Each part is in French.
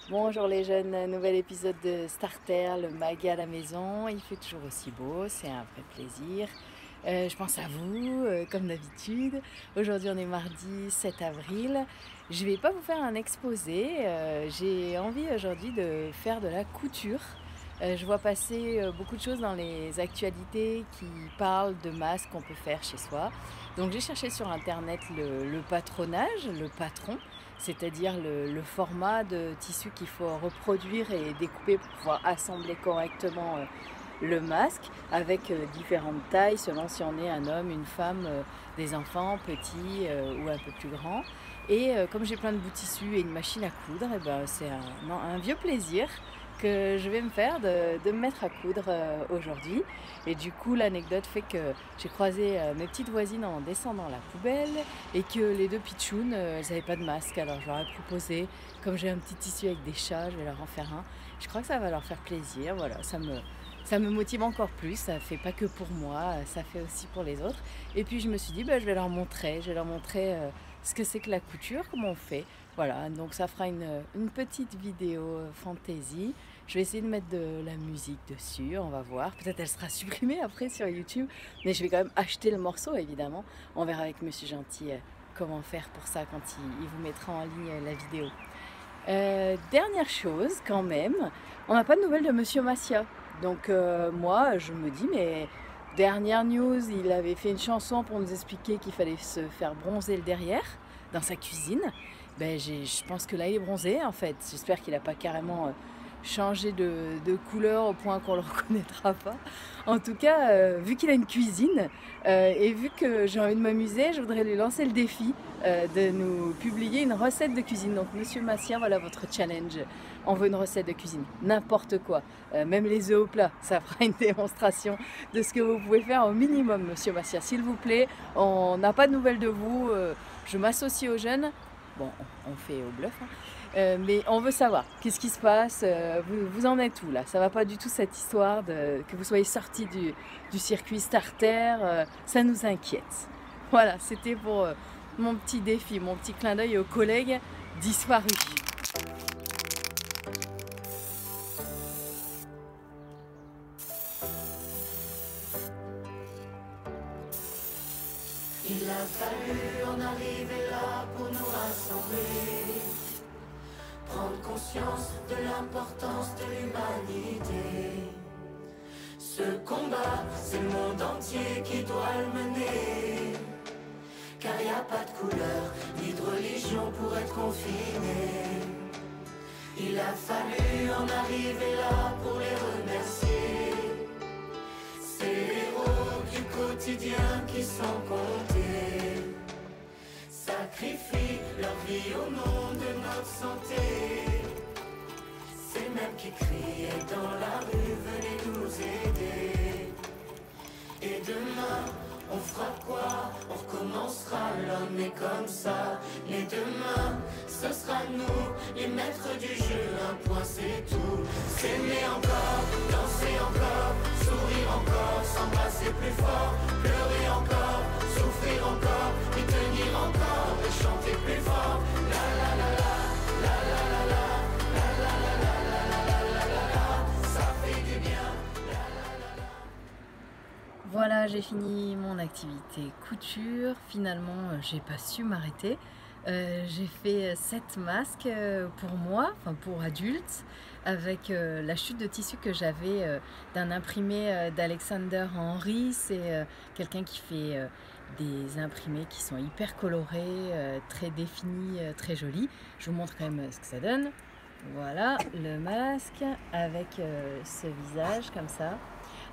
Bonjour les jeunes, nouvel épisode de Starter, le mag à la maison. Il fait toujours aussi beau, c'est un vrai plaisir. Je pense à vous, comme d'habitude. Aujourd'hui on est mardi 7 avril. Je vais pas vous faire un exposé, j'ai envie aujourd'hui de faire de la couture. Je vois passer beaucoup de choses dans les actualités qui parlent de masques qu'on peut faire chez soi. Donc j'ai cherché sur internet le patronage, le patron, c'est-à-dire le format de tissu qu'il faut reproduire et découper pour pouvoir assembler correctement le masque avec différentes tailles selon si on est un homme, une femme, des enfants petits ou un peu plus grands. Et comme j'ai plein de bouts de tissu et une machine à coudre, et ben, c'est un vieux plaisir que je vais me faire de me mettre à coudre aujourd'hui. Et du coup, l'anecdote fait que j'ai croisé mes petites voisines en descendant la poubelle et que les deux pitchounes, elles n'avaient pas de masque. Alors je leur ai proposé, comme j'ai un petit tissu avec des chats, je vais leur en faire un. Je crois que ça va leur faire plaisir. Voilà, ça me motive encore plus. Ça fait pas que pour moi, ça fait aussi pour les autres. Et puis je me suis dit, bah, je vais leur montrer ce que c'est que la couture, comment on fait. Voilà, donc ça fera une petite vidéo fantasy. Je vais essayer de mettre de la musique dessus, on va voir. Peut-être elle sera supprimée après sur YouTube, mais je vais quand même acheter le morceau évidemment. On verra avec Monsieur Gentil comment faire pour ça quand il vous mettra en ligne la vidéo. Dernière chose quand même, on n'a pas de nouvelles de Monsieur Massia. Donc moi je me dis mais dernière news, il avait fait une chanson pour nous expliquer qu'il fallait se faire bronzer le derrière dans sa cuisine. Ben, je pense que là il est bronzé en fait. J'espère qu'il n'a pas carrément changé de couleur au point qu'on ne le reconnaîtra pas. En tout cas, vu qu'il a une cuisine et vu que j'ai envie de m'amuser, je voudrais lui lancer le défi de nous publier une recette de cuisine. Donc Monsieur Massien, voilà votre challenge. On veut une recette de cuisine, n'importe quoi, même les œufs au plat, ça fera une démonstration de ce que vous pouvez faire au minimum, Monsieur Massien. S'il vous plaît, on n'a pas de nouvelles de vous, je m'associe aux jeunes. Bon, on fait au bluff, hein. Mais on veut savoir, qu'est-ce qui se passe, vous en êtes où là? Ça va pas du tout cette histoire que vous soyez sorti du circuit starter, ça nous inquiète. Voilà, c'était pour mon petit défi, mon petit clin d'œil aux collègues disparus. Il a fallu en arriver là pour nous rassembler, prendre conscience de l'importance de l'humanité. Ce combat, c'est le monde entier qui doit le mener, car y a pas de couleur, ni de religion pour être confiné. Il a fallu en arriver là pour les remercier, ces héros du quotidien qui sans compter sacrifient leur vie au nom de notre santé. Ces mêmes qui criaient dans la rue, venez nous aider. Et demain, on fera quoi? On recommencera, l'homme est comme ça. Mais demain, ce sera nous, les maîtres du jeu. Un point c'est tout. S'aimer encore, danser encore, sourire encore, s'embrasser plus fort, pleurer encore, souffrir encore, et tenir encore, et chanter plus fort. La la la la, la la la la, la la la la, la la la la la la, ça fait du bien. Voilà, j'ai fini mon activité couture. Finalement, j'ai pas su m'arrêter. J'ai fait 7 masques pour moi, enfin pour adultes, avec la chute de tissu que j'avais d'un imprimé d'Alexander Henry. C'est quelqu'un qui fait des imprimés qui sont hyper colorés, très définis, très jolis. Je vous montre quand même ce que ça donne. Voilà le masque avec ce visage comme ça.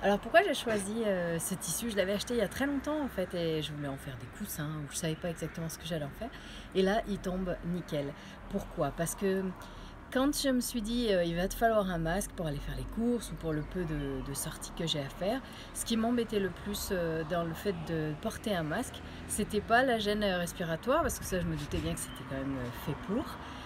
Alors pourquoi j'ai choisi ce tissu? Je l'avais acheté il y a très longtemps en fait et je voulais en faire des coussins ou je savais pas exactement ce que j'allais en faire. Et là il tombe nickel. Pourquoi? Parce que quand je me suis dit il va te falloir un masque pour aller faire les courses ou pour le peu de sorties que j'ai à faire, ce qui m'embêtait le plus dans le fait de porter un masque, c'était pas la gêne respiratoire, parce que ça je me doutais bien que c'était quand même fait pour,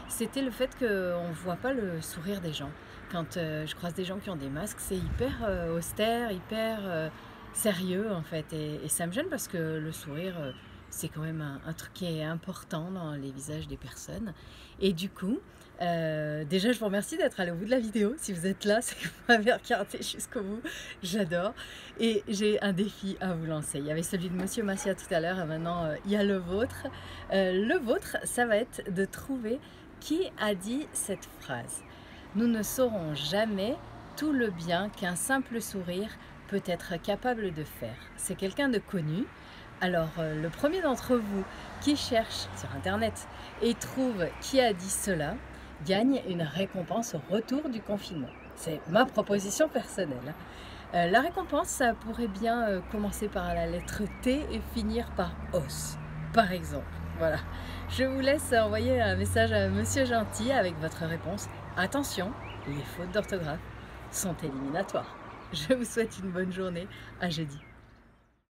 c'était le fait qu'on voit pas le sourire des gens. Quand je croise des gens qui ont des masques, c'est hyper austère, hyper sérieux en fait, et ça me gêne parce que le sourire c'est quand même un truc qui est important dans les visages des personnes. Et du coup, Déjà, je vous remercie d'être allé au bout de la vidéo. Si vous êtes là, c'est que vous m'avez regardé jusqu'au bout. J'adore. Et j'ai un défi à vous lancer. Il y avait celui de Monsieur Massia tout à l'heure et maintenant il y a le vôtre. Le vôtre, ça va être de trouver qui a dit cette phrase. Nous ne saurons jamais tout le bien qu'un simple sourire peut être capable de faire. C'est quelqu'un de connu. Alors, le premier d'entre vous qui cherche sur Internet et trouve qui a dit cela, gagne une récompense au retour du confinement. C'est ma proposition personnelle. La récompense, ça pourrait bien commencer par la lettre T et finir par os, par exemple. Voilà. Je vous laisse envoyer un message à Monsieur Gentil avec votre réponse. Attention, les fautes d'orthographe sont éliminatoires. Je vous souhaite une bonne journée. À jeudi.